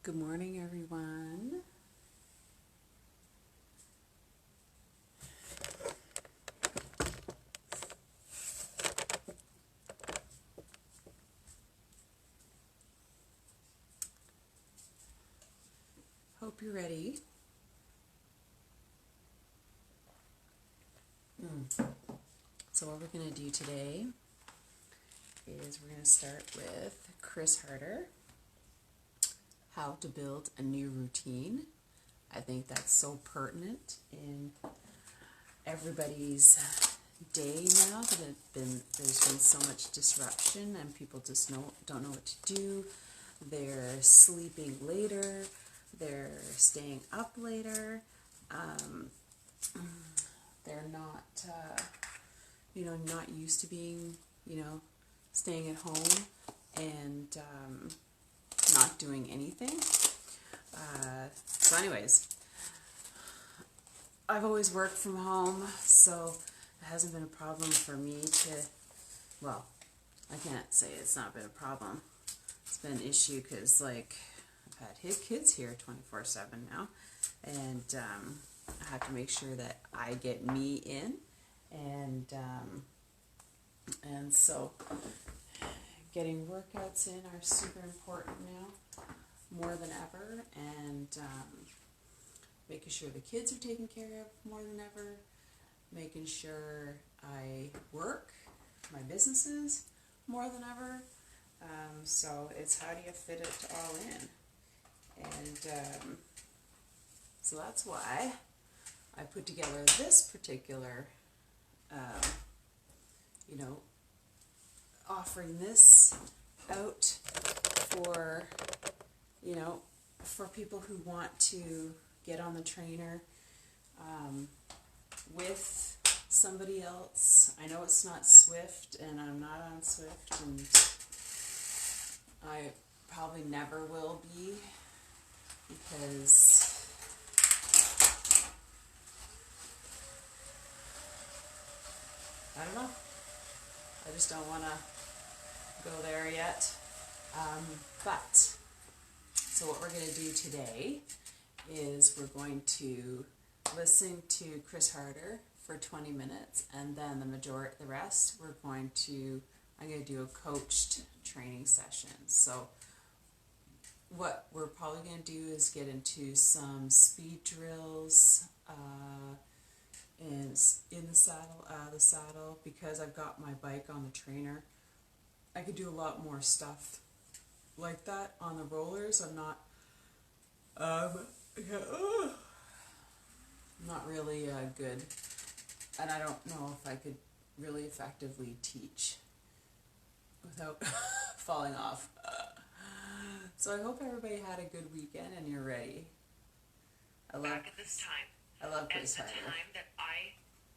Good morning, everyone. Hope you're ready. So what we're going to do today is we're going to start with Chris Harder, how to build a new routine. I think that's so pertinent in everybody's day now that there's been so much disruption and people just don't know what to do. They're sleeping later, they're staying up later, they're not not used to being, staying at home and not doing anything. So anyways, I've always worked from home, so it hasn't been a problem for me to, well, I can't say it's not been a problem. It's been an issue because, like, I've had kids here 24/7 now, and I have to make sure that I get me in, and so getting workouts in are super important now, more than ever, and making sure the kids are taken care of more than ever, making sure I work my businesses more than ever. So it's how do you fit it all in? And so that's why I put together this particular, offering this out for, for people who want to get on the trainer with somebody else. I know it's not Swift, and I'm not on Swift, and I probably never will be, because I don't know. I just don't want to go there yet. But, so what we're going to do today is we're going to listen to Chris Harder for 20 minutes, and then the rest, I'm going to do a coached training session. So what we're probably going to do is get into some speed drills, and in the saddle, out of the saddle, because I've got my bike on the trainer. I could do a lot more stuff like that on the rollers. I'm not, not really good, and I don't know if I could really effectively teach without falling off. So I hope everybody had a good weekend and you're ready. I love Chris Harder. The time that I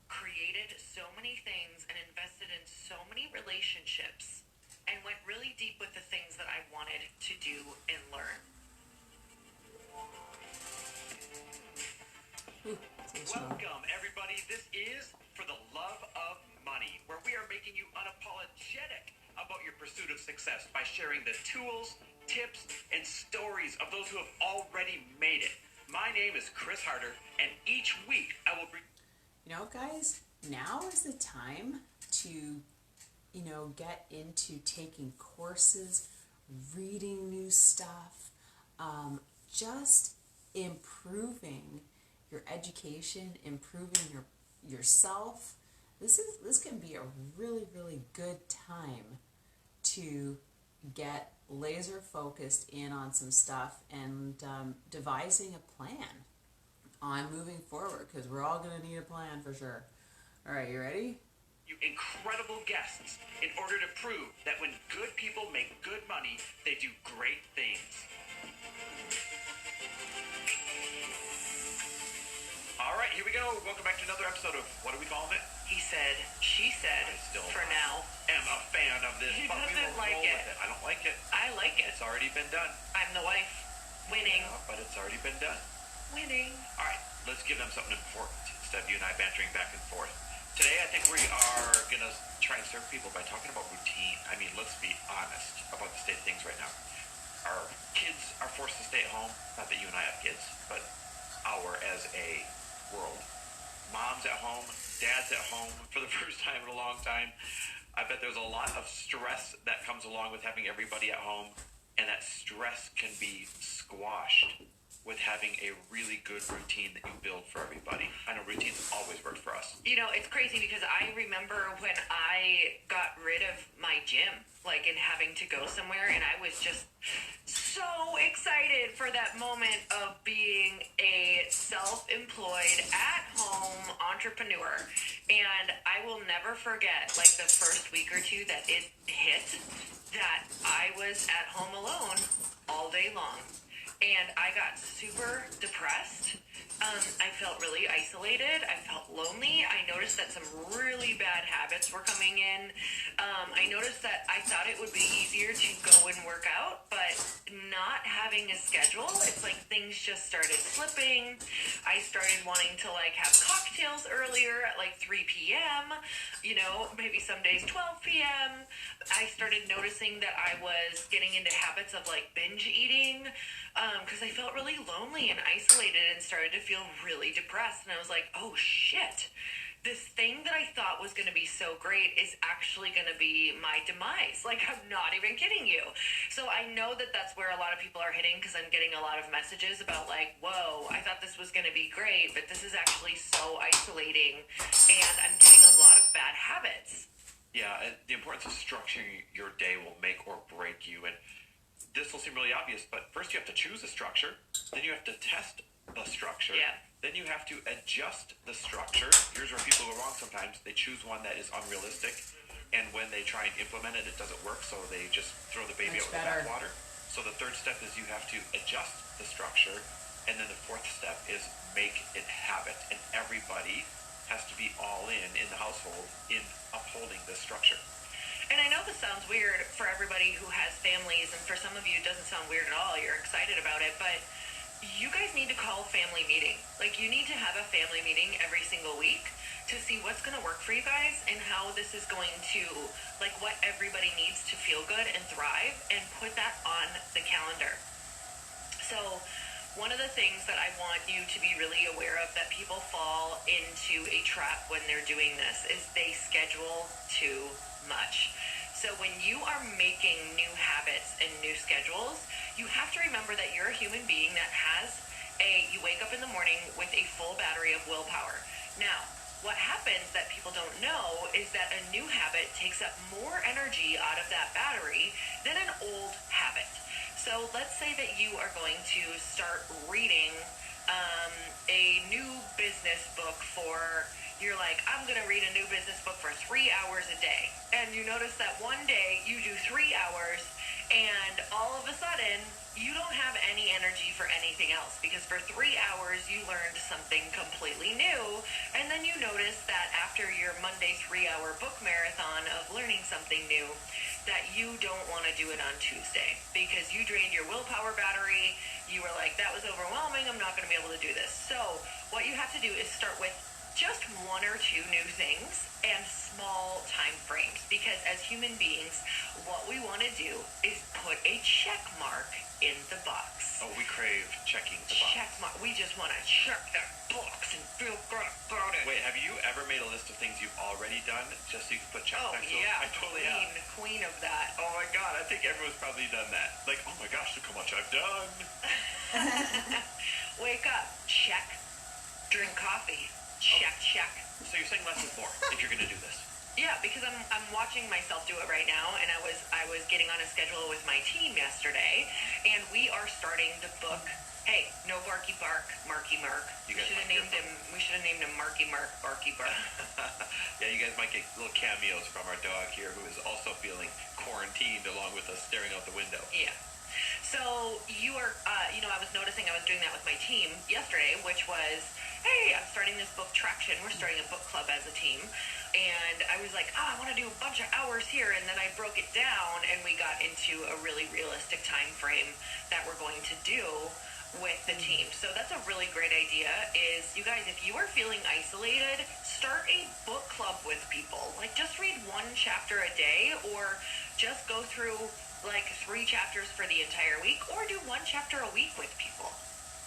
created so many things and invested in so many relationships and went really deep with the things that I wanted to do and learn. Welcome, everybody. This is For the Love of Money, where we are making you unapologetic about your pursuit of success by sharing the tools, tips, and stories of those who have already made it. My name is Chris Harder, and each week I will bring... Guys, now is the time to, get into taking courses, reading new stuff, just improving your education, improving yourself. This can be a really, really good time to get laser focused in on some stuff and devising a plan on moving forward, because we're all going to need a plan for sure. All right, you ready? You incredible guests in order to prove that when good people make good money, they do great things. All right, here we go. Welcome back to another episode of, what are we calling it? He said, she said, for now. Am a fan of this. He but we doesn't will like roll it. with I don't like it. I like it. It's already been done. I'm the wife. Winning. Yeah, but it's already been done. Winning. All right, let's give them something important instead of you and I bantering back and forth. Today, I think we are going to try and serve people by talking about routine. I mean, let's be honest about the state of things right now. our kids are forced to stay at home. Not that you and I have kids, but our as a world. Moms at home, dads at home for the first time in a long time. I bet there's a lot of stress that comes along with having everybody at home, and that stress can be squashed with having a really good routine that you build for everybody. I know routines always work for us. You know, it's crazy because I remember when I got rid of my gym, like, and having to go somewhere, and I was just so excited for that moment of being a self-employed, at-home entrepreneur. And I will never forget, like, the first week or two that it hit, that I was at home alone all day long. And I got super depressed. I felt really isolated. I felt lonely. I noticed that some really bad habits were coming in. I noticed that I thought it would be easier to go and work out, but not having a schedule, it's like things just started slipping. I started wanting to like have cocktails earlier at like 3 p.m., you know, maybe some days 12 p.m. I started noticing that I was getting into habits of like binge eating, because I felt really lonely and isolated and started to feel really depressed. And I was like, oh shit, this thing that I thought was going to be so great is actually going to be my demise. Like, I'm not even kidding you. So I know that that's where a lot of people are hitting, because I'm getting a lot of messages about like, whoa, I thought this was going to be great, but this is actually so isolating, and I'm getting a lot of bad habits. Yeah, and the importance of structuring your day will make or break you. And this will seem really obvious, but first you have to choose a structure, then you have to test the structure, Yeah. then you have to adjust the structure. Here's where people go wrong sometimes. They choose one that is unrealistic, and when they try and implement it, it doesn't work, so they just throw the baby Much out with the better. bathwater. So the third step is you have to adjust the structure, and then the fourth step is make it habit, and everybody has to be all in the household in upholding this structure. And I know this sounds weird for everybody who has families, and for some of you it doesn't sound weird at all. You're excited about it, but you guys need to call a family meeting. Like, you need to have a family meeting every single week to see what's going to work for you guys and how this is going to, like, what everybody needs to feel good and thrive, and put that on the calendar. So one of the things that I want you to be really aware of that people fall into a trap when they're doing this is they schedule too much. So when you are making new habits and new schedules, you have to remember that you're a human being that has you wake up in the morning with a full battery of willpower. Now, what happens that people don't know is that a new habit takes up more energy out of that battery than an old habit. So let's say that you are going to start reading a new business book for, you're like, I'm going to read a new business book for 3 hours a day. And you notice that one day you do 3 hours, and all of a sudden you don't have any energy for anything else, because for 3 hours you learned something completely new. And then you notice that after your Monday 3-hour book marathon of learning something new, that you don't want to do it on Tuesday because you drained your willpower battery. You were like, that was overwhelming, I'm not going to be able to do this. So what you have to do is start with just 1 or 2 new things and small time frames, because as human beings, what we want to do is put a check mark in the box. Oh, we crave checking the box. Check mark. We just want to check that box and feel good about it. Wait, have you ever made a list of things you've already done just so you can put checks Oh next to them? yeah, I totally have. queen of that. Oh my god, I think everyone's probably done that. Like, oh my gosh, look how much I've done. Wake up, check. Drink coffee, check, check. So you're saying less is more if you're going to do this. Yeah, because I'm watching myself do it right now, and I was getting on a schedule with my team yesterday, and we are starting the book. Hey, no Barky Bark, Marky Mark. You We guys should have might named hear him. We should have named him Marky Mark, Barky Bark. Yeah, you guys might get little cameos from our dog here, who is also feeling quarantined along with us staring out the window. Yeah. So you are, I was noticing I was doing that with my team yesterday, which was, hey, I'm starting this book Traction. We're starting a book club as a team. And I was like, I want to do a bunch of hours here. And then I broke it down, and we got into a really realistic time frame that we're going to do with the team. So that's a really great idea is, you guys, if you are feeling isolated, start a book club with people. Like, just read 1 chapter a day, or just go through like 3 chapters for the entire week, or do 1 chapter a week with people.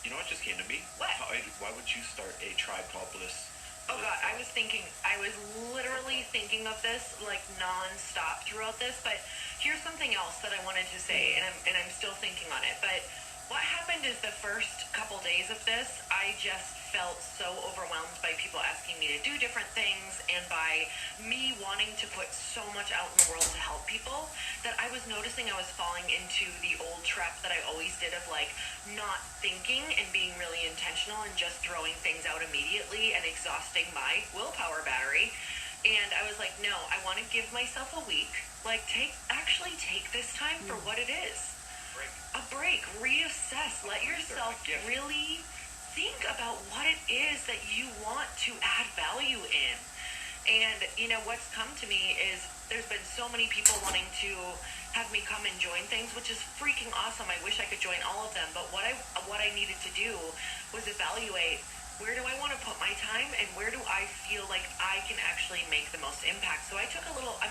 You know what just came to me? What? Why would you start a Tribe Called Bliss? Oh God, I was literally thinking of this like non-stop throughout this, but here's something else that I wanted to say, and I'm still thinking on it. But what happened is the first couple days of this, I just felt so overwhelmed by people asking me to do different things and by me wanting to put so much out in the world to help people that I was noticing I was falling into the old trap that I always did of like not thinking and being really intentional and just throwing things out immediately and exhausting my willpower battery. And I was like, no, I want to give myself a week. Like, take this time for what it is. A break, reassess, let yourself really think about what it is that you want to add value in. And, you know, what's come to me is there's been so many people wanting to have me come and join things, which is freaking awesome. I wish I could join all of them. But what I needed to do was evaluate, where do I want to put my time and where do I feel like I can actually make the most impact? So I'm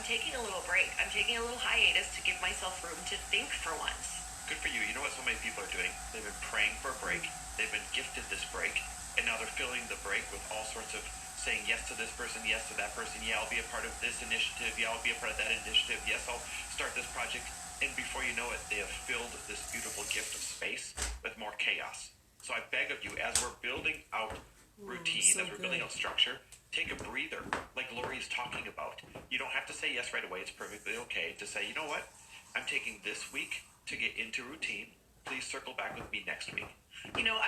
taking a little break. I'm taking a little hiatus to give myself room to think for once. Good for you. You know what so many people are doing? They've been praying for a break. They've been gifted this break. And now they're filling the break with all sorts of saying yes to this person, yes to that person. Yeah, I'll be a part of this initiative. Yeah, I'll be a part of that initiative. Yes, I'll start this project. And before you know it, they have filled this beautiful gift of space with more chaos. So I beg of you, as we're building out routine, as we're building out structure, take a breather, like Lori's talking about. You don't have to say yes right away. It's perfectly okay to say, you know what? I'm taking this week to get into routine. Please circle back with me next week. You know,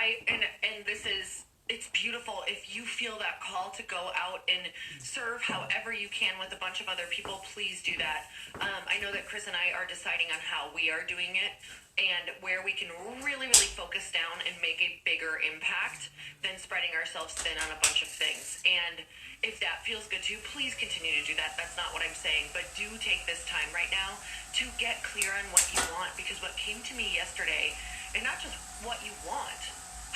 it's beautiful if you feel that call to go out and serve however you can with a bunch of other people. Please do that. I know that Chris and I are deciding on how we are doing it and where we can really, really focus down and make a bigger impact than spreading ourselves thin on a bunch of things. And if that feels good to you, please continue to do that. That's not what I'm saying. But do take this time right now to get clear on what you want, because what came to me yesterday, and not just what you want,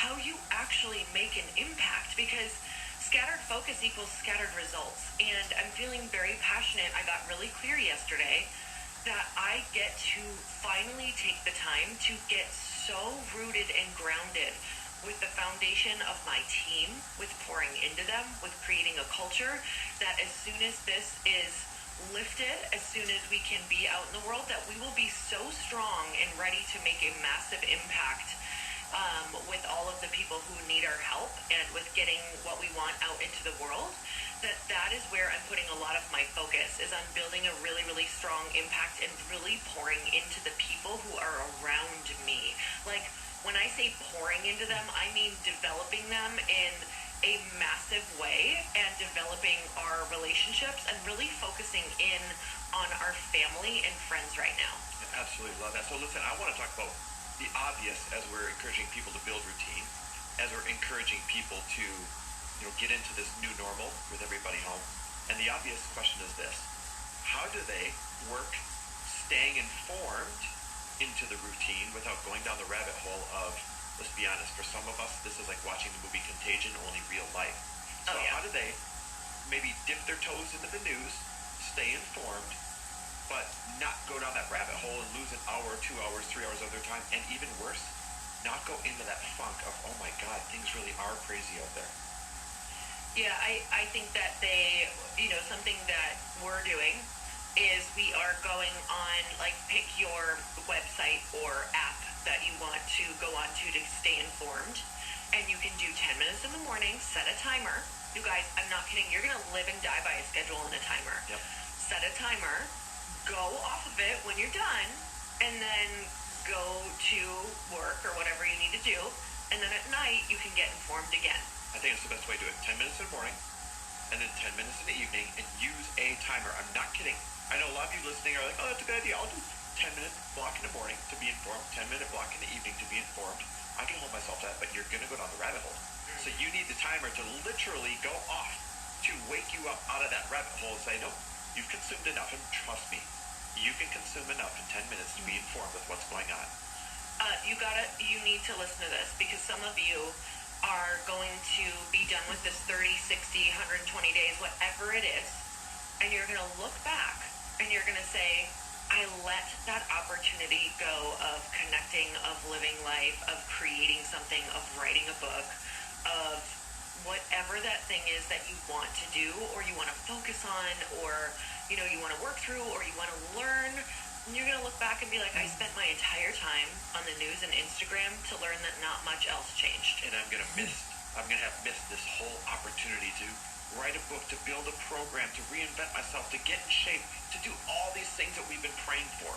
how you actually make an impact, because scattered focus equals scattered results. And I'm feeling very passionate. I got really clear yesterday that I get to finally take the time to get so rooted and grounded with the foundation of my team, with pouring into them, with creating a culture that as soon as this is lifted, as soon as we can be out in the world, that we will be so strong and ready to make a massive impact with all of the people who need our help and with getting what we want out into the world. That is where I'm putting a lot of my focus, is on building a really, really strong impact and really pouring into the people who are around me. Like, when I say pouring into them, I mean developing them in a massive way and developing our relationships and really focusing in on our family and friends right now. I absolutely love that. So listen, I want to talk about the obvious as we're encouraging people to build routine, as we're encouraging people to get into this new normal with everybody home. And the obvious question is this: how do they work staying informed into the routine without going down the rabbit hole of, let's be honest, for some of us, this is like watching the movie Contagion, only real life. So how do they maybe dip their toes into the news, stay informed, but not go down that rabbit hole and lose an hour, 2 hours, 3 hours of their time, and even worse, not go into that funk of, oh my God, things really are crazy out there? Yeah, I think that something that we're doing is we are going on, like, pick your website or app that you want to go on to stay informed. And you can do 10 minutes in the morning, set a timer. You guys, I'm not kidding. You're going to live and die by a schedule and a timer. Yep. Set a timer, go off of it when you're done, and then go to work or whatever you need to do. And then at night, you can get informed again. I think it's the best way to do it. 10 minutes in the morning, and then 10 minutes in the evening, and use a timer. I'm not kidding. I know a lot of you listening are like, oh, that's a good idea. I'll do 10-minute block in the morning to be informed, 10-minute block in the evening to be informed. I can hold myself to that, but you're going to go down the rabbit hole. So you need the timer to literally go off to wake you up out of that rabbit hole and say, no, you've consumed enough, and trust me, you can consume enough in 10 minutes to be informed with what's going on. You need to listen to this, because some of you are going to be done with this 30, 60, 120 days, whatever it is, and you're going to look back and you're going to say, I let that opportunity go of connecting, of living life, of creating something, of writing a book, of whatever that thing is that you want to do or you want to focus on or you want to work through or you want to learn. You're going to look back and be like, I spent my entire time on the news and Instagram to learn that not much else changed. And I'm going to have missed this whole opportunity to write a book, to build a program, to reinvent myself, to get in shape, to do all these things that we've been praying for.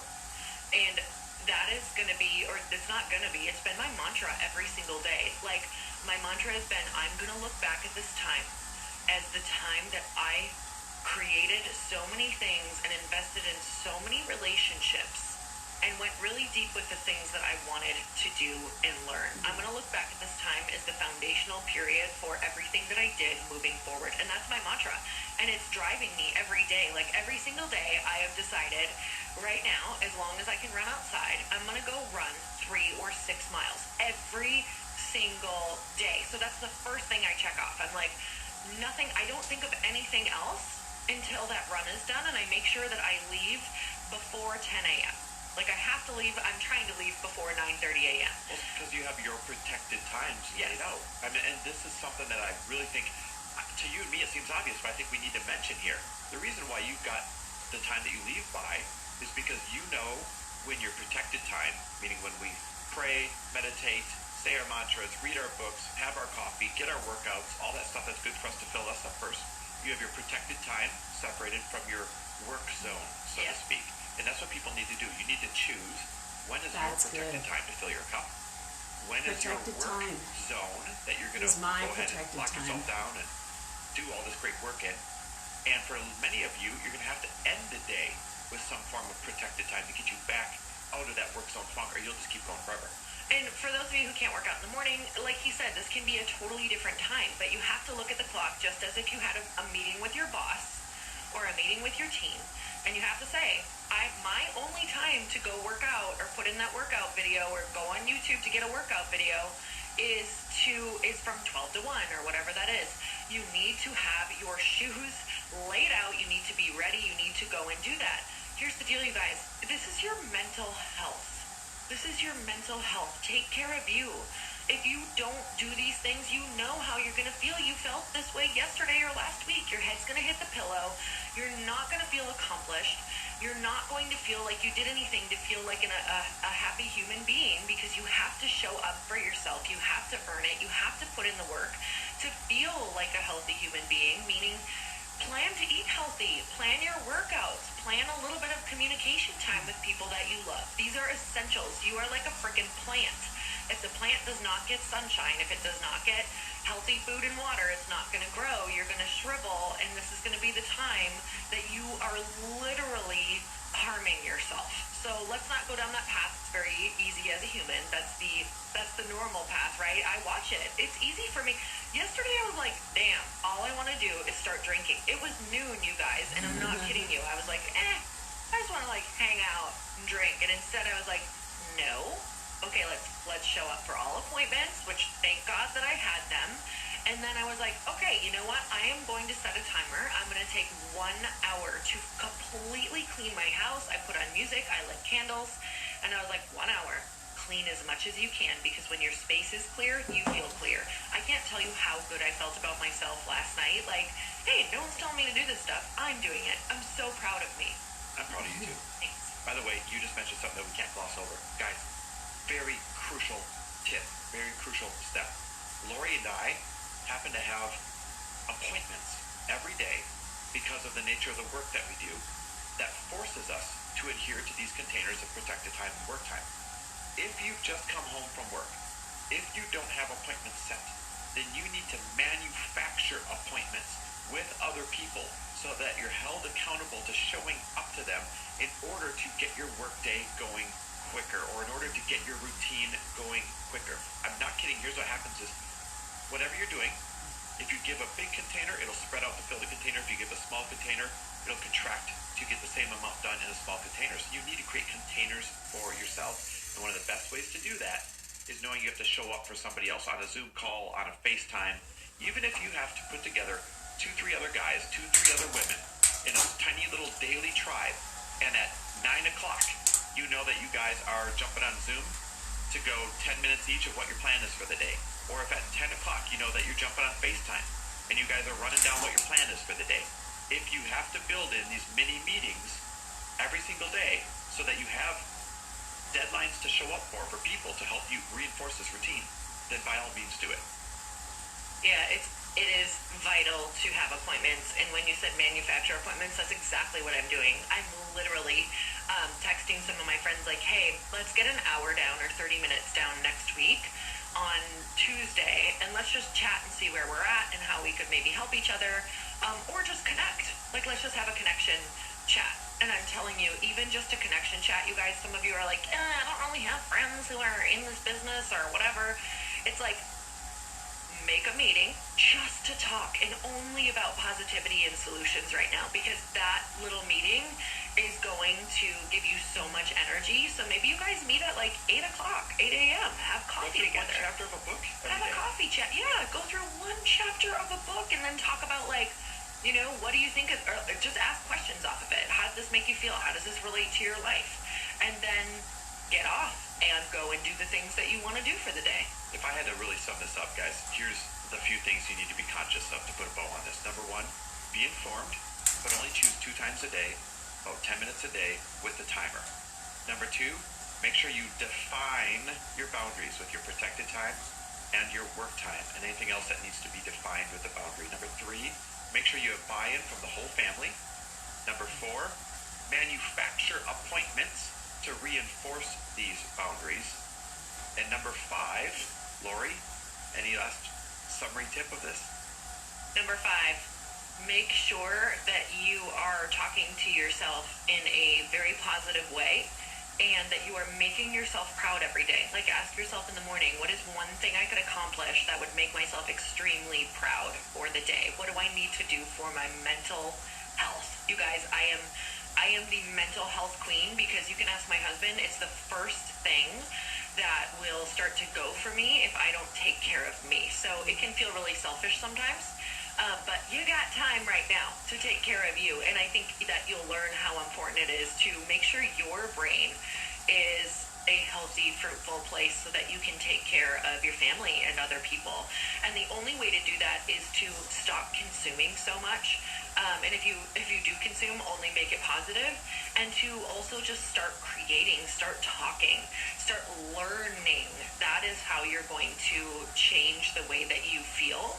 And that is going to be, or it's not going to be, it's been my mantra every single day. Like, my mantra has been, I'm going to look back at this time as the time that I created so many things and invested in so many relationships and went really deep with the things that I wanted to do and learn. I'm going to look back at this time as the foundational period for everything that I did moving forward. And that's my mantra. And it's driving me every day. Like every single day I have decided right now, as long as I can run outside, I'm going to go run 3 or 6 miles every single day. So that's the first thing I check off. I'm like, nothing, I don't think of anything else until that run is done. And I make sure that I leave before 10 a.m. Like I have to leave, I'm trying to leave before 9:30 a.m. Well, because you have your protected times Yes. laid out. I mean, and this is something that I really think, to you and me it seems obvious, but I think we need to mention here. The reason why you've got the time that you leave by is because you know when your protected time, meaning when we pray, meditate, say our mantras, read our books, have our coffee, get our workouts, all that stuff that's good for us to fill us up first. You have your protected time separated from your work zone, so to Yes. speak. And that's what people need to do. You need to choose when is That's your protected good. time to fill your cup. When is your Protected work time zone that you're going to is go my ahead and protected lock time. yourself down and do all this great work in. And for many of you, you're going to have to end the day with some form of protected time to get you back out of that work zone funk, or you'll just keep going forever. And for those of you who can't work out in the morning, like he said, this can be a totally different time, but you have to look at the clock just as if you had a meeting with your boss or a meeting with your team, and you have to say, my only time to go work out or put in that workout video or go on YouTube to get a workout video is from 12 to 1 or whatever that is. You need to have your shoes laid out. You need to be ready. You need to go and do that. Here's the deal, you guys. This is your mental health. This is your mental health. Take care of you. If you don't do these things, you know how you're going to feel. You felt this way yesterday or last week. Your head's going to hit the pillow. You're not going to feel accomplished. You're not going to feel like you did anything to feel like a happy human being, because you have to show up for yourself. You have to earn it. You have to put in the work to feel like a healthy human being, meaning plan to eat healthy, plan your workouts, plan a little bit of communication time with people that you love. These are essentials. You are like a freaking plant. If the plant does not get sunshine, if it does not get healthy food and water, it's not going to grow. You're going to shrivel, and this is going to be the time that you are literally harming yourself. So let's not go down that path. It's very easy as a human. That's the normal path, right? I watch it. It's easy for me. Yesterday I was like, damn, all I want to do is start drinking. It was noon, you guys, and I'm not kidding you. I was like, I just want to like hang out and drink. And instead I was like, no. Okay, let's show up for all appointments, which thank God that I had them. And then I was like, okay, you know what? I am going to set a timer. I'm going to take 1 hour to completely clean my house. I put on music, I lit candles, and I was like, 1 hour. Clean as much as you can, because when your space is clear, you feel clear. I can't tell you how good I felt about myself last night. Like, hey, no one's telling me to do this stuff. I'm doing it. I'm so proud of me. I'm proud of you too. Thanks. By the way, you just mentioned something that we can't gloss over. Guys, very crucial tip, very crucial step. Lori and I happen to have appointments every day because of the nature of the work that we do that forces us to adhere to these containers of protected time and work time. If you've just come home from work, if you don't have appointments set, then you need to manufacture appointments with other people so that you're held accountable to showing up to them in order to get your workday going quicker, or in order to get your routine going quicker. I'm not kidding. Here's what happens is, whatever you're doing, if you give a big container, it'll spread out to fill the container. If you give a small container, it'll contract to get the same amount done in a small container. So you need to create containers for yourself. And one of the best ways to do that is knowing you have to show up for somebody else on a Zoom call, on a FaceTime. Even if you have to put together 2-3 other guys, 2-3 other women in a tiny little daily tribe, and at 9 o'clock, you know that you guys are jumping on Zoom to go 10 minutes each of what your plan is for the day. Or if at 10 o'clock, you know that you're jumping on FaceTime and you guys are running down what your plan is for the day. If you have to build in these mini meetings every single day so that you have deadlines to show up for people to help you reinforce this routine, then by all means do it. Yeah, it is vital to have appointments. And when you said manufacturer appointments, that's exactly what I'm doing. I'm literally texting some of my friends like, hey, let's get an hour down or 30 minutes down next week on Tuesday, and let's just chat and see where we're at and how we could maybe help each other, or just connect. Like, let's just have a connection chat. And I'm telling you, even just a connection chat, you guys, some of you are like, I don't really have friends who are in this business or whatever. It's like, make a meeting just to talk and only about positivity and solutions right now, because that little meeting is going to give you so much energy. So maybe you guys meet at like 8 o'clock, 8 a.m., have coffee together. One chapter of a book. Have a coffee chat. Yeah, go through one chapter of a book and then talk about, like, you know, what do you think of, or just ask questions off of it. How does this make you feel? How does this relate to your life? And then get off and go and do the things that you want to do for the day. If I had to really sum this up, guys, here's the few things you need to be conscious of to put a bow on this. Number one, be informed, but only choose 2 times a day, about 10 minutes a day with the timer. Number two, make sure you define your boundaries with your protected time and your work time and anything else that needs to be defined with the boundary. Number three, make sure you have buy-in from the whole family. Number four, manufacture appointments to reinforce these boundaries. And number five, Lori, any last summary tip of this? Number 5, make sure that you are talking to yourself in a very positive way and that you are making yourself proud every day. Like, ask yourself in the morning, what is one thing I could accomplish that would make myself extremely proud for the day? What do I need to do for my mental health? You guys, I am the mental health queen, because you can ask my husband, it's the first thing that will start to go for me if I don't take care of me. So it can feel really selfish sometimes, but you got time right now to take care of you. And I think that you'll learn how important it is to make sure your brain is a healthy, fruitful place so that you can take care of your family and other people. And the only way to do that is to stop consuming so much. And if you do consume, only make it positive, and to also just start creating, start talking, start learning. That is how you're going to change the way that you feel.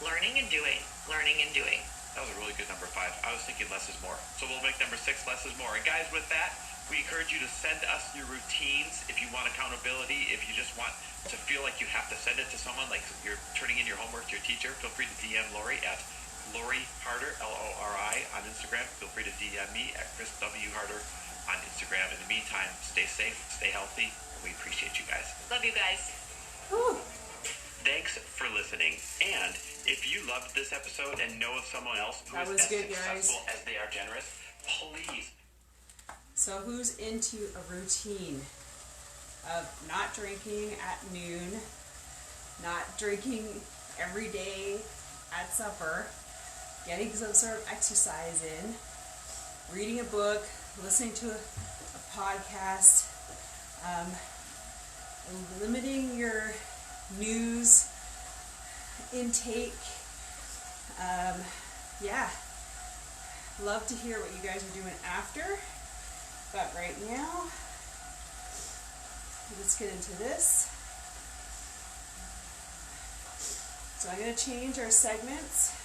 Learning and doing, learning and doing. That was a really good number 5. I was thinking less is more. So we'll make number 6 less is more. And guys, with that, we encourage you to send us your routines if you want accountability. If you just want to feel like you have to send it to someone, like you're turning in your homework to your teacher, feel free to DM Lori at Lori Harder, Lori, on Instagram. Feel free to DM me at Chris W. Harder on Instagram. In the meantime, stay safe, stay healthy, and we appreciate you guys. Love you guys. Whew. Thanks for listening. And if you loved this episode and know of someone else who is as successful as they are generous, please. So who's into a routine of not drinking at noon, not drinking every day at supper, getting some sort of exercise in, reading a book, listening to a podcast, limiting your news intake. Yeah, love to hear what you guys are doing after, but right now, let's get into this. So I'm going to change our segments.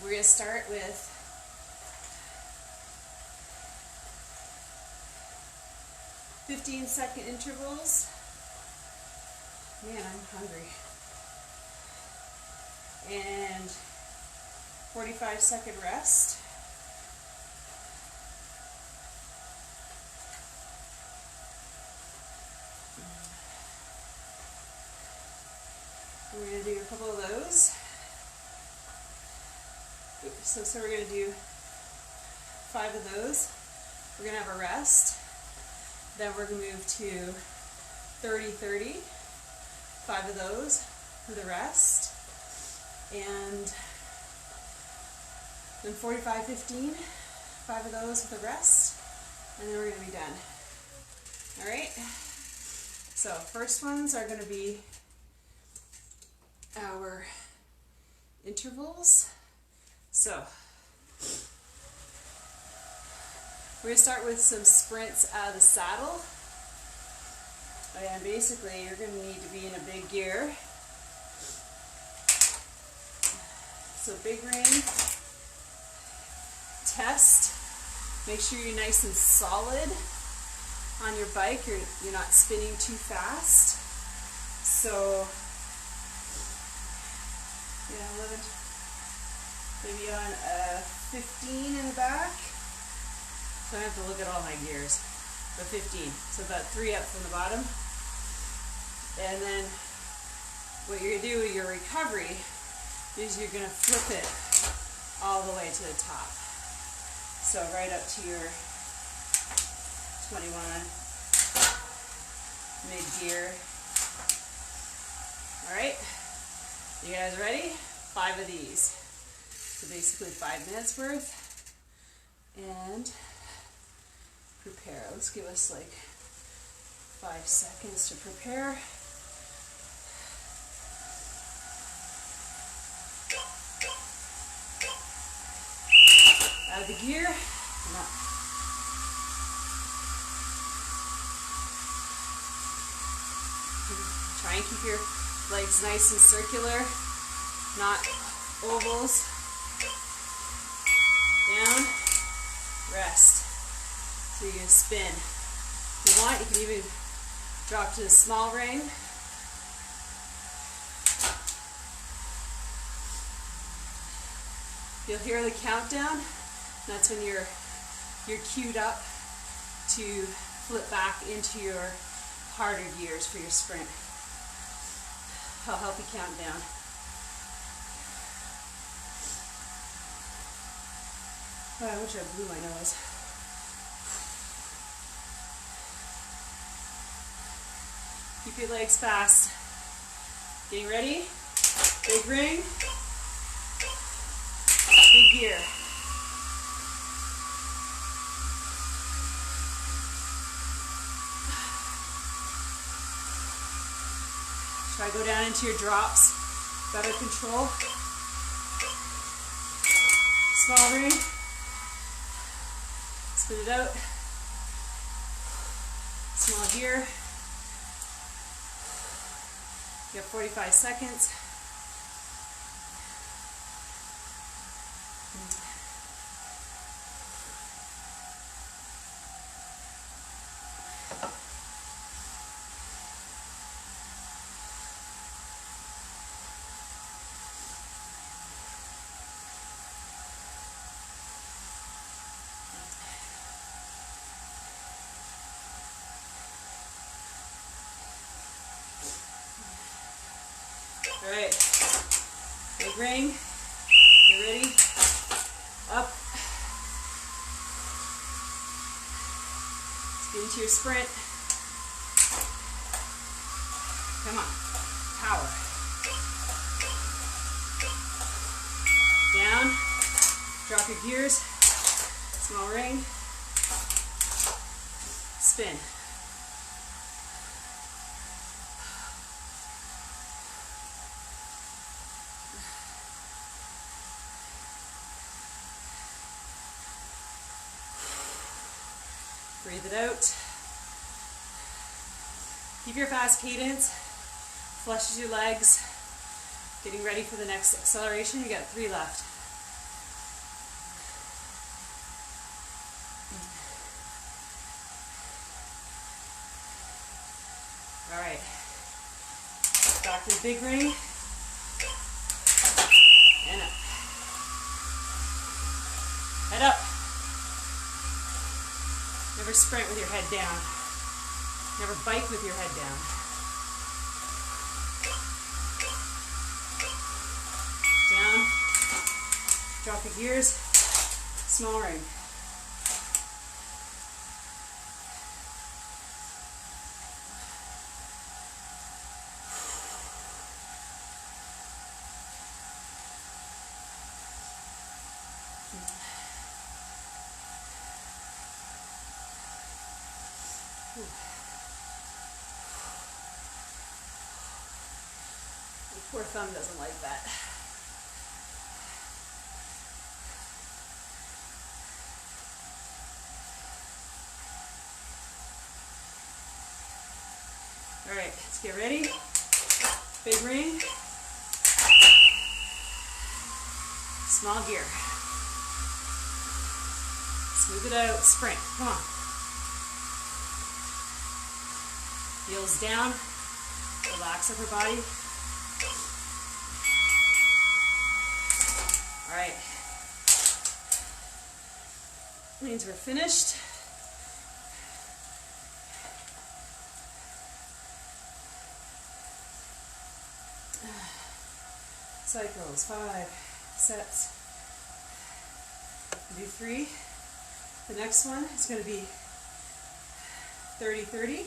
We're going to start with "15-second intervals." Man, I'm hungry. And 45-second rest. We're going to do a couple of those. So we're going to do 5 of those. We're going to have a rest. Then we're going to move to 30-30. 5 of those for the rest. And Then 45, 15, 5 of those with a rest, and then we're gonna be done. All right? So first ones are gonna be our intervals. So we're gonna start with some sprints out of the saddle. And basically you're gonna need to be in a big gear. So big ring, test. Make sure you're nice and solid on your bike. You're not spinning too fast. So yeah, 11, maybe on a 15 in the back. So I have to look at all my gears. But 15. So about 3 up from the bottom. And then what you're gonna do with your recovery is you're gonna flip it all the way to the top. So right up to your 21 mid-gear. All right, you guys ready? 5 of these. So basically 5 minutes worth. And prepare. Let's give us like 5 seconds to prepare. Out of the gear. Come on. Try and keep your legs nice and circular, not ovals. Down, rest. So you're going to spin. If you want, you can even drop to the small ring. You'll hear the countdown. That's when you're queued up to flip back into your harder gears for your sprint. I'll help you count down. Oh, I wish I blew my nose. Keep your legs fast. Getting ready? Big ring. Big gear. Try to go down into your drops. Better control. Small ring. Spit it out. Small gear. You have 45 seconds. All right, big ring, get ready, up, let's get into your sprint, come on, power, down, drop your gears, small ring, spin. Breathe it out. Keep your fast cadence. Flushes your legs. Getting ready for the next acceleration. You got 3 left. All right. Back to the big ring. And up. Head up. Never sprint with your head down. Never bike with your head down. Down. Drop your gears. Small ring. The poor thumb doesn't like that. All right, let's get ready. Big ring. Small gear. Smooth it out, sprint, come on. Heels down, relax upper body. All right. Means we're finished. Cycles, 5 sets. Do 3. The next one is going to be 30-30.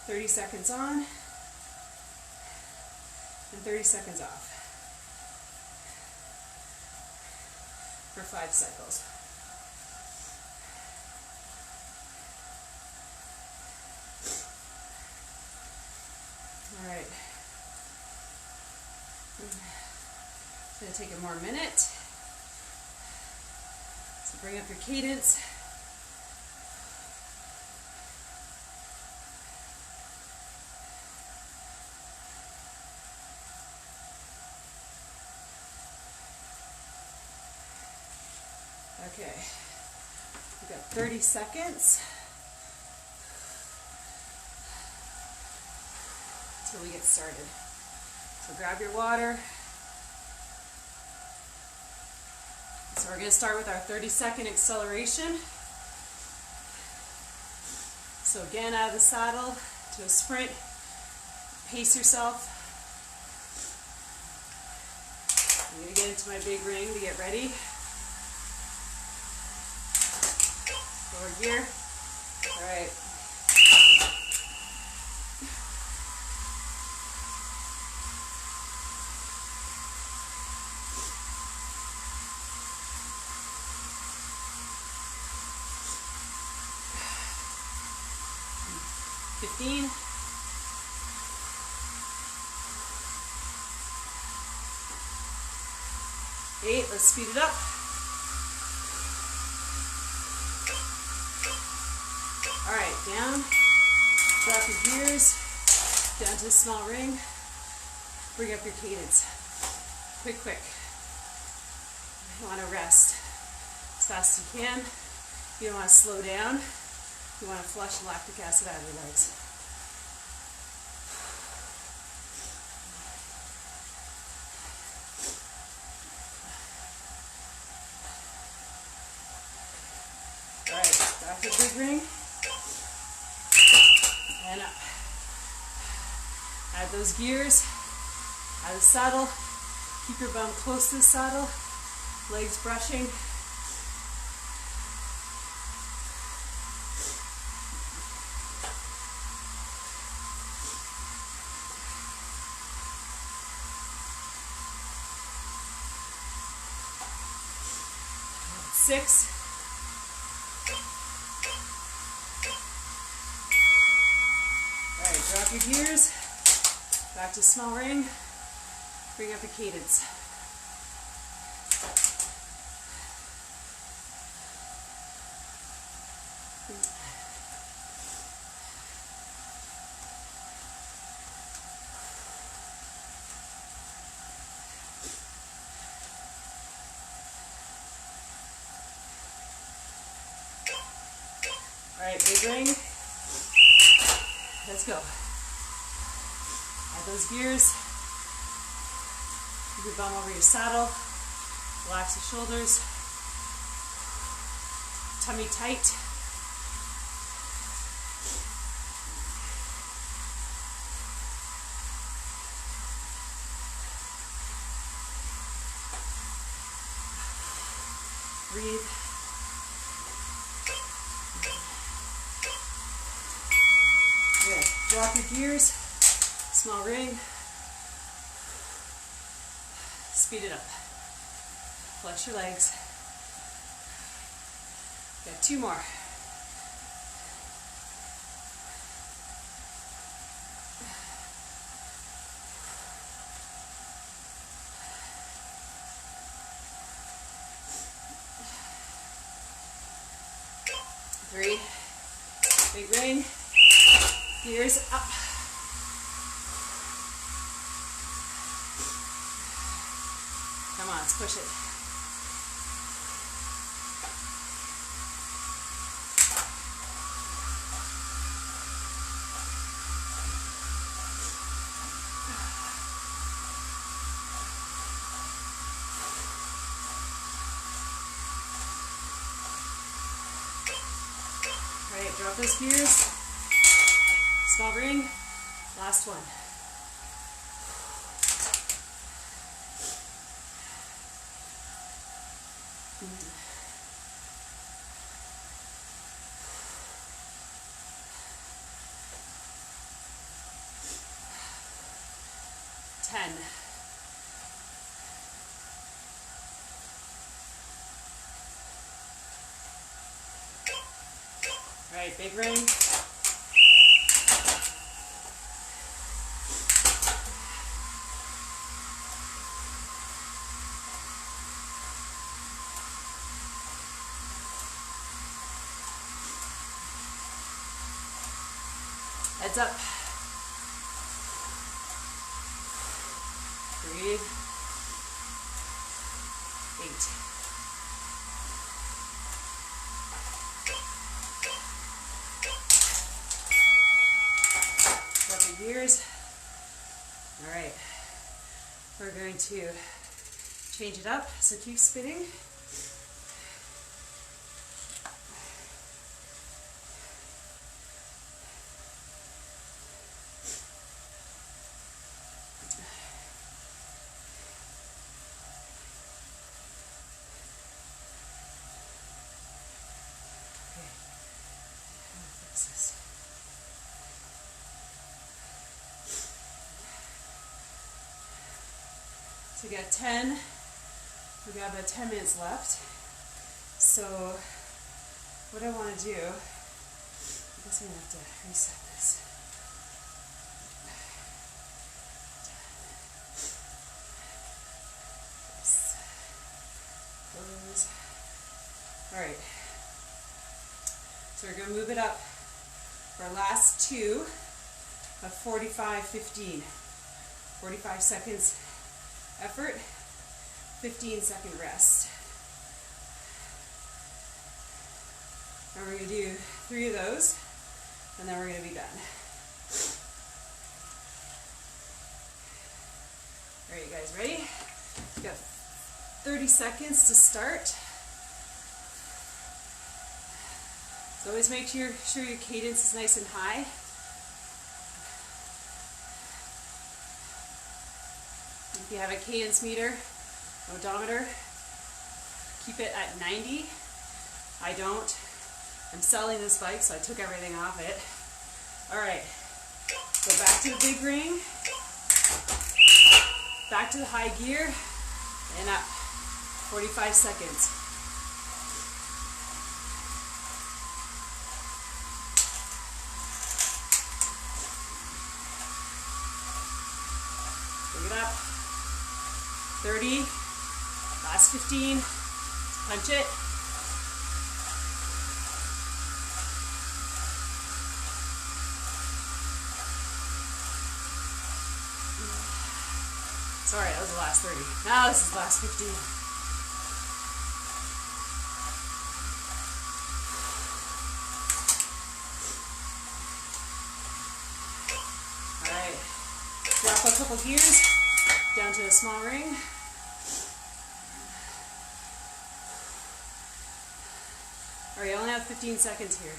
30 seconds on and 30 seconds off for 5 cycles. All right. It's going to take a more minute. So bring up your cadence. Okay, we've got 30 seconds until we get started. So grab your water. So we're going to start with our 30-second acceleration. So again, out of the saddle to a sprint. Pace yourself. I'm going to get into my big ring to get ready. Lower gear. All right. $15. $8. Let's speed it up. All right, down. Drop your gears. Down to a small ring. Bring up your cadence. Quick, quick. You want to rest as fast as you can. You don't want to slow down. You want to flush lactic acid out of your legs. All right, back to the big ring. And up. Add those gears. Out of the saddle. Keep your bum close to the saddle. Legs brushing. Six. All right, drop your gears. Back to small ring. Bring up your cadence. All right, big ring. Let's go. Add those gears. Keep your bum over your saddle. Relax your shoulders. Tummy tight. Breathe. Good. Drop your gears. Small ring. Speed it up. Flex your legs. Got 2 more. Three. Big ring. Gears up. Come on, let's push it. All right, drop those gears. Small ring. Last one. Ten. All right, big ring. Heads up. Breathe. 8. Drop your gears. All right. We're going to change it up, so keep spinning. So we got 10, we got about 10 minutes left. So what I want to do, I guess I'm going to have to reset this. Close. All right. So we're going to move it up for our last 2 of 45-15. 45 seconds effort, 15-second rest. And we're going to do 3 of those, and then we're going to be done. All right, you guys ready? We've got 30 seconds to start. So always make sure your cadence is nice and high. If you have a cadence meter, odometer, keep it at 90. I don't. I'm selling this bike, so I took everything off it. All right, go back to the big ring, back to the high gear, and up. 45 seconds. Bring it up. 30, last 15, punch it. Sorry, that was the last 30. Now this is the last 15. All right, drop a couple gears down to a small ring. All right, you only have 15 seconds here.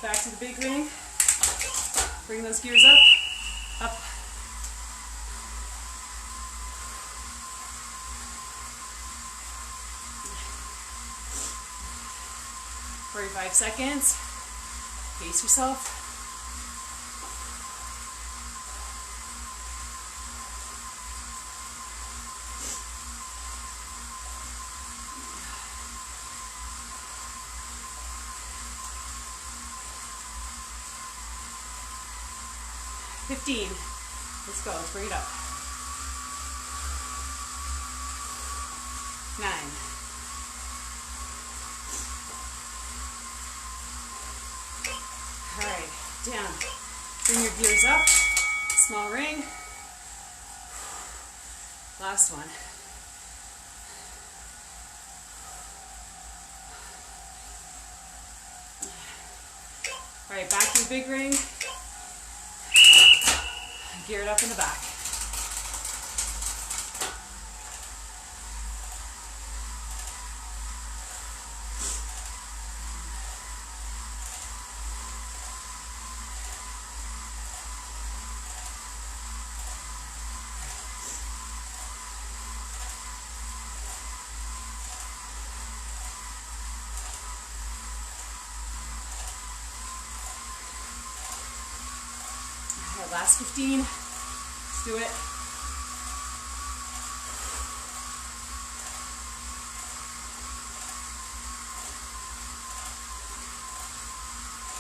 Back to the big ring. Bring those gears up. Up. For 45 seconds. Pace yourself. 15. Let's go. Let's bring it up. 9. All right, down. Bring your gears up. Small ring. Last one. All right, back to the big ring. Gear it up in the back. All right, last 15. Let's do it.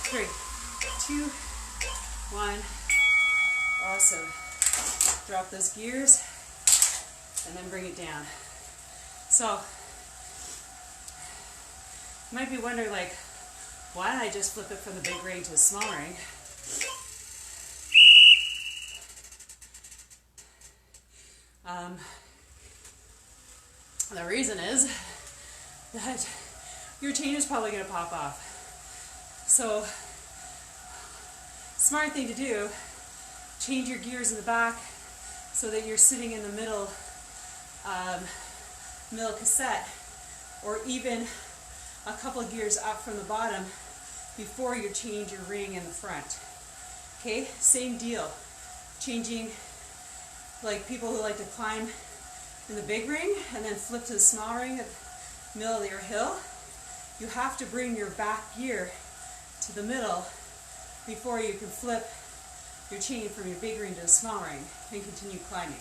Three, 2, 1. Awesome. Drop those gears and then bring it down. So, you might be wondering, like, why did I just flip it from the big ring to the small ring? The reason is that your chain is probably going to pop off. So, smart thing to do, change your gears in the back so that you're sitting in the middle cassette, or even a couple of gears up from the bottom before you change your ring in the front. Okay, same deal. Changing, like people who like to climb in the big ring and then flip to the small ring at the middle of your hill, you have to bring your back gear to the middle before you can flip your chain from your big ring to the small ring and continue climbing.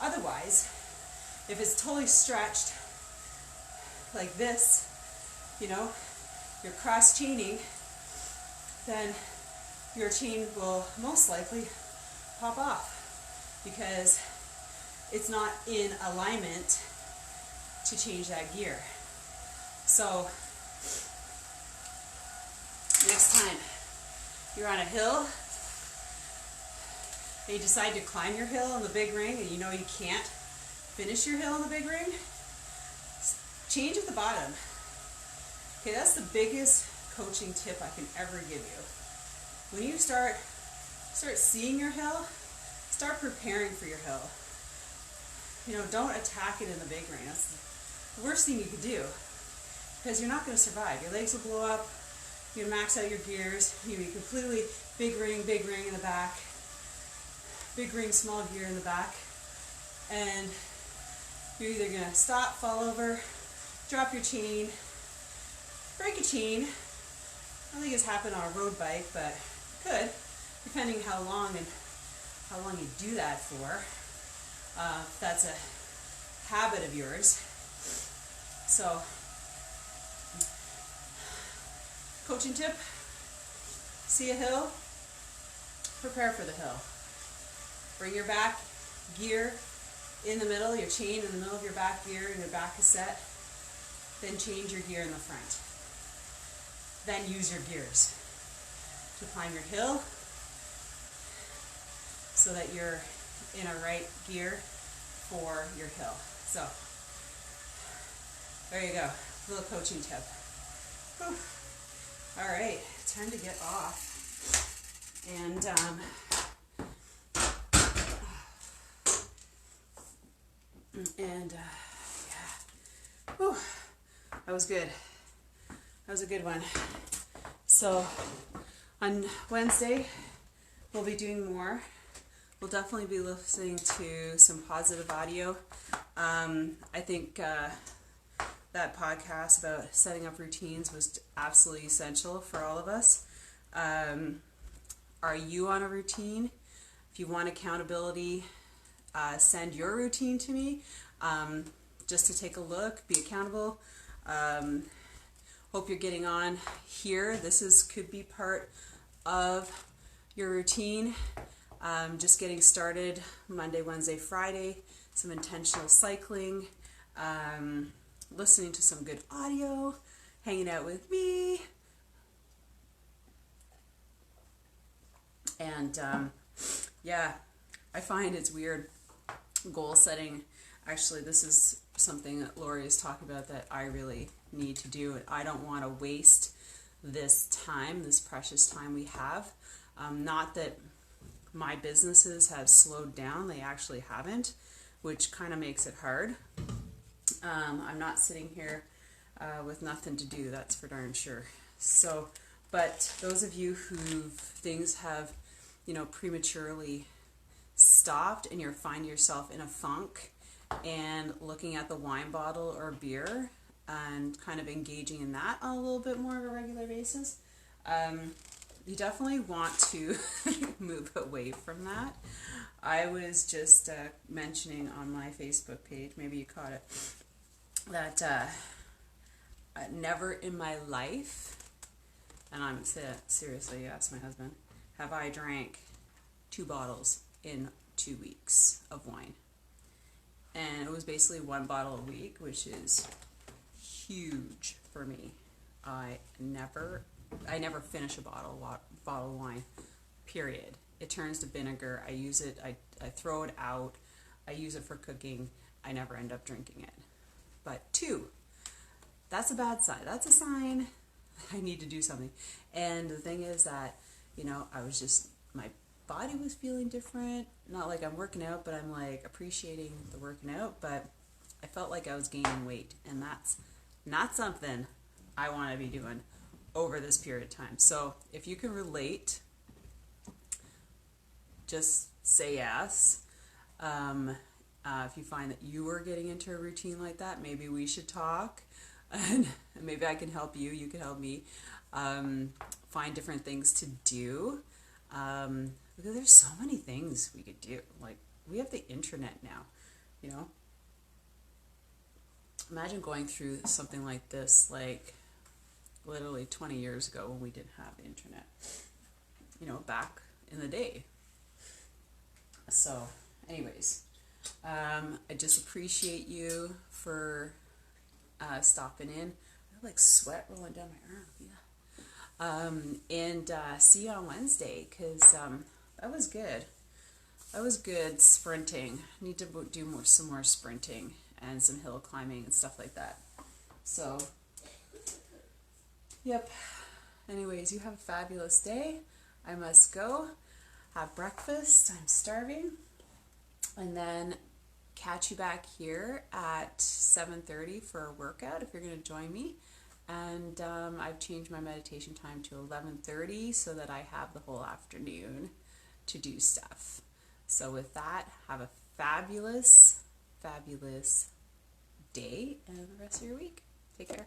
Otherwise, if it's totally stretched like this, you know, you're cross chaining, then your chain will most likely pop off because it's not in alignment to change that gear. So next time you're on a hill and you decide to climb your hill on the big ring and you know you can't finish your hill on the big ring, change at the bottom. Okay, that's the biggest coaching tip I can ever give you. When you start seeing your hill, start preparing for your hill. You know, don't attack it in the big ring. That's the worst thing you could do, because you're not going to survive. Your legs will blow up. You're going to max out your gears. You're going to be completely big ring in the back, big ring, small gear in the back, and you're either going to stop, fall over, drop your chain, break a chain. I don't think it's happened on a road bike, but it could, depending how long you do that for. If that's a habit of yours. So, coaching tip: see a hill, prepare for the hill. Bring your back gear in the middle, your chain in the middle of your back gear and your back cassette. Then change your gear in the front. Then use your gears to climb your hill so that you're in a right gear for your hill. So, there you go. A little coaching tip. Whew. All right, time to get off. And yeah. Whew. That was good. That was a good one. So, on Wednesday, we'll be doing more. We'll definitely be listening to some positive audio. I think that podcast about setting up routines was absolutely essential for all of us. Are you on a routine? If you want accountability, send your routine to me just to take a look, be accountable. Hope you're getting on here. This could be part of your routine. Just getting started Monday, Wednesday, Friday, some intentional cycling, listening to some good audio, hanging out with me, and yeah, I find it's weird goal setting. Actually, this is something that Lori is talking about that I really need to do. I don't want to waste this time, this precious time we have. Not that my businesses have slowed down, they actually haven't, which kind of makes it hard. I'm not sitting here with nothing to do, that's for darn sure. So, but those of you who things have, prematurely stopped and you find yourself in a funk and looking at the wine bottle or beer and kind of engaging in that on a little bit more of a regular basis, you definitely want to move away from that. I was just mentioning on my Facebook page, maybe you caught it, that never in my life, and I'm seriously, ask my husband, have I drank 2 bottles in 2 weeks of wine. And it was basically 1 bottle a week, which is huge for me. I never finish a bottle of wine, period. It turns to vinegar. I use it, I throw it out. I use it for cooking. I never end up drinking it. But 2, that's a bad sign. That's a sign I need to do something. And the thing is that, I was just, my body was feeling different. Not like I'm working out, but I'm like appreciating the working out. But I felt like I was gaining weight. And that's not something I want to be doing over this period of time. So if you can relate, just say yes. If you find that you are getting into a routine like that, maybe we should talk, and maybe I can help you. You can help me find different things to do, because there's so many things we could do. Like, we have the internet now, Imagine going through something like this, like literally 20 years ago when we didn't have the internet, back in the day. So, anyways, I just appreciate you for stopping in. I have like sweat rolling down my arm. Yeah. And see you on Wednesday, because that was good. That was good sprinting. Need to do some more sprinting and some hill climbing and stuff like that. So, yep. Anyways, you have a fabulous day. I must go have breakfast. I'm starving. And then catch you back here at 7:30 for a workout if you're going to join me. And I've changed my meditation time to 11:30 so that I have the whole afternoon to do stuff. So with that, have a fabulous, fabulous day and the rest of your week. Take care.